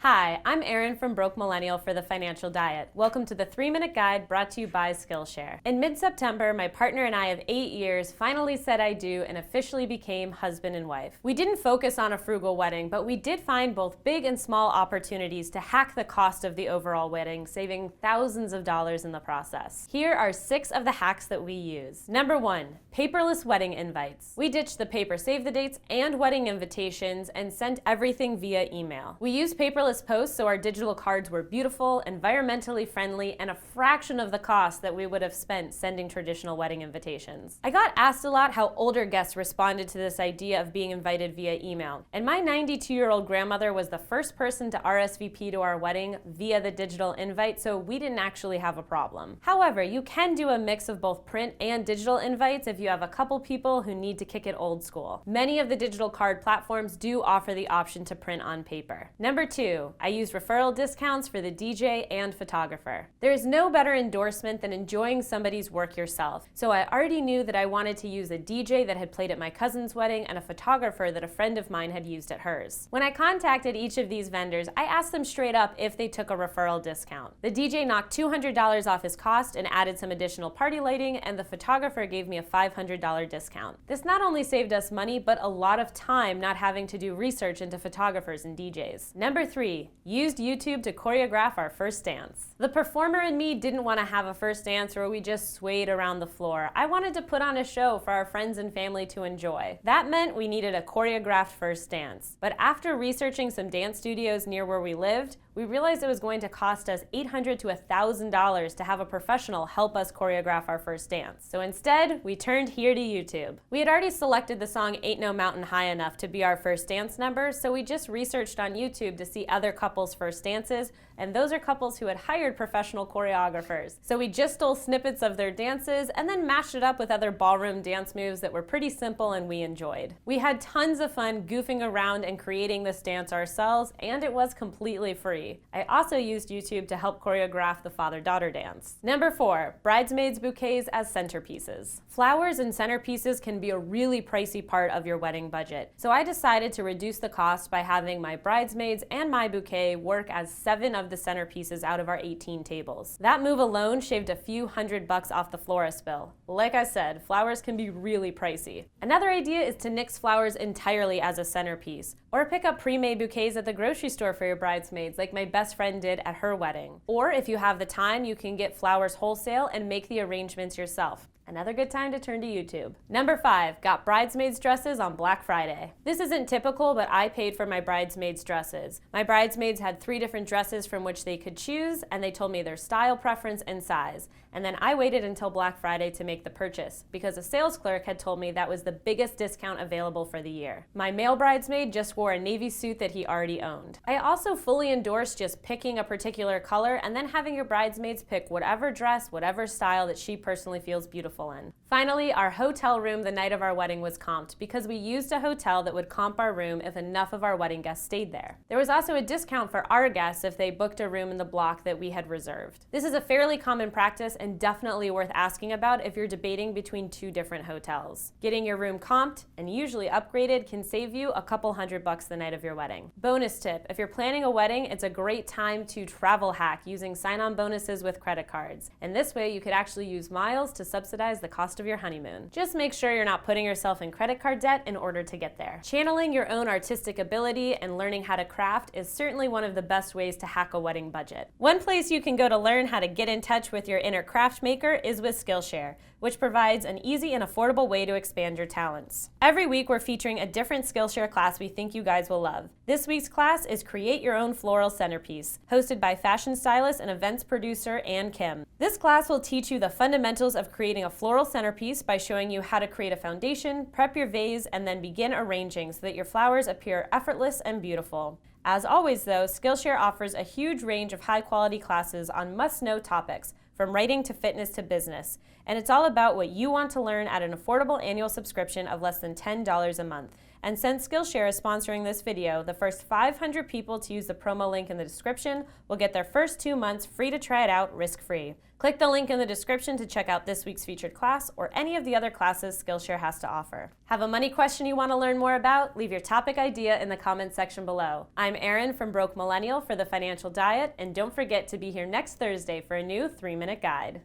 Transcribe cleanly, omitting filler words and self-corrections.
Hi, I'm Erin from Broke Millennial for the Financial Diet. Welcome to the 3-Minute Guide brought to you by Skillshare. In mid-September, my partner and I of 8 years finally said I do and officially became husband and wife. We didn't focus on a frugal wedding, but we did find both big and small opportunities to hack the cost of the overall wedding, saving thousands of dollars in the process. Here are 6 of the hacks that we use. Number 1, paperless wedding invites. We ditched the paper save the dates and wedding invitations and sent everything via email. We used paperless posts so our digital cards were beautiful, environmentally friendly, and a fraction of the cost that we would have spent sending traditional wedding invitations. I got asked a lot how older guests responded to this idea of being invited via email, and my 92-year-old grandmother was the first person to RSVP to our wedding via the digital invite, so we didn't actually have a problem. However, you can do a mix of both print and digital invites if you have a couple people who need to kick it old school. Many of the digital card platforms do offer the option to print on paper. Number 2, I use referral discounts for the DJ and photographer. There is no better endorsement than enjoying somebody's work yourself. So I already knew that I wanted to use a DJ that had played at my cousin's wedding and a photographer that a friend of mine had used at hers. When I contacted each of these vendors, I asked them straight up if they took a referral discount. The DJ knocked $200 off his cost and added some additional party lighting, and the photographer gave me a $500 discount. This not only saved us money, but a lot of time not having to do research into photographers and DJs. Number 3, used YouTube to choreograph our first dance. The performer and me didn't want to have a first dance where we just swayed around the floor. I wanted to put on a show for our friends and family to enjoy. That meant we needed a choreographed first dance. But after researching some dance studios near where we lived, we realized it was going to cost us $800 to $1,000 to have a professional help us choreograph our first dance. So instead, we turned here to YouTube. We had already selected the song Ain't No Mountain High Enough to be our first dance number, so we just researched on YouTube to see other couples' first dances, and those are couples who had hired professional choreographers. So we just stole snippets of their dances and then mashed it up with other ballroom dance moves that were pretty simple and we enjoyed. We had tons of fun goofing around and creating this dance ourselves, and it was completely free. I also used YouTube to help choreograph the father-daughter dance. Number 4, Bridesmaids Bouquets as centerpieces. Flowers and centerpieces can be a really pricey part of your wedding budget, so I decided to reduce the cost by having my bridesmaids and my bouquet work as 7 of the centerpieces out of our 18 tables. That move alone shaved a few $100 off the florist bill. Like I said, flowers can be really pricey. Another idea is to nix flowers entirely as a centerpiece, or pick up pre-made bouquets at the grocery store for your bridesmaids, like my best friend did at her wedding. Or if you have the time, you can get flowers wholesale and make the arrangements yourself. Another good time to turn to YouTube. Number 5, got bridesmaids dresses on Black Friday. This isn't typical, but I paid for my bridesmaids dresses. My bridesmaids had 3 different dresses from which they could choose, and they told me their style preference and size. And then I waited until Black Friday to make the purchase, because a sales clerk had told me that was the biggest discount available for the year. My male bridesmaid just wore a navy suit that he already owned. I also fully endorse just picking a particular color and then having your bridesmaids pick whatever dress, whatever style that she personally feels beautiful in. Finally, our hotel room the night of our wedding was comped because we used a hotel that would comp our room if enough of our wedding guests stayed there. There was also a discount for our guests if they booked a room in the block that we had reserved. This is a fairly common practice and definitely worth asking about if you're debating between 2 different hotels. Getting your room comped and usually upgraded can save you a couple $100 the night of your wedding. Bonus tip, if you're planning a wedding, it's a great time to travel hack using sign-on bonuses with credit cards. And this way you could actually use miles to subsidize the cost of your honeymoon. Just make sure you're not putting yourself in credit card debt in order to get there. Channeling your own artistic ability and learning how to craft is certainly one of the best ways to hack a wedding budget. One place you can go to learn how to get in touch with your inner craft maker is with Skillshare, which provides an easy and affordable way to expand your talents. Every week we're featuring a different Skillshare class we think you guys will love. This week's class is Create Your Own Floral Centerpiece, hosted by fashion stylist and events producer Ann Kim. This class will teach you the fundamentals of creating a floral centerpiece by showing you how to create a foundation, prep your vase, and then begin arranging so that your flowers appear effortless and beautiful. As always though, Skillshare offers a huge range of high-quality classes on must-know topics, from writing to fitness to business, and it's all about what you want to learn at an affordable annual subscription of less than $10 a month. And since Skillshare is sponsoring this video, the first 500 people to use the promo link in the description will get their first 2 months free to try it out risk-free. Click the link in the description to check out this week's featured class or any of the other classes Skillshare has to offer. Have a money question you want to learn more about? Leave your topic idea in the comments section below. I'm Erin from Broke Millennial for the Financial Diet, and don't forget to be here next Thursday for a new 3-minute guide.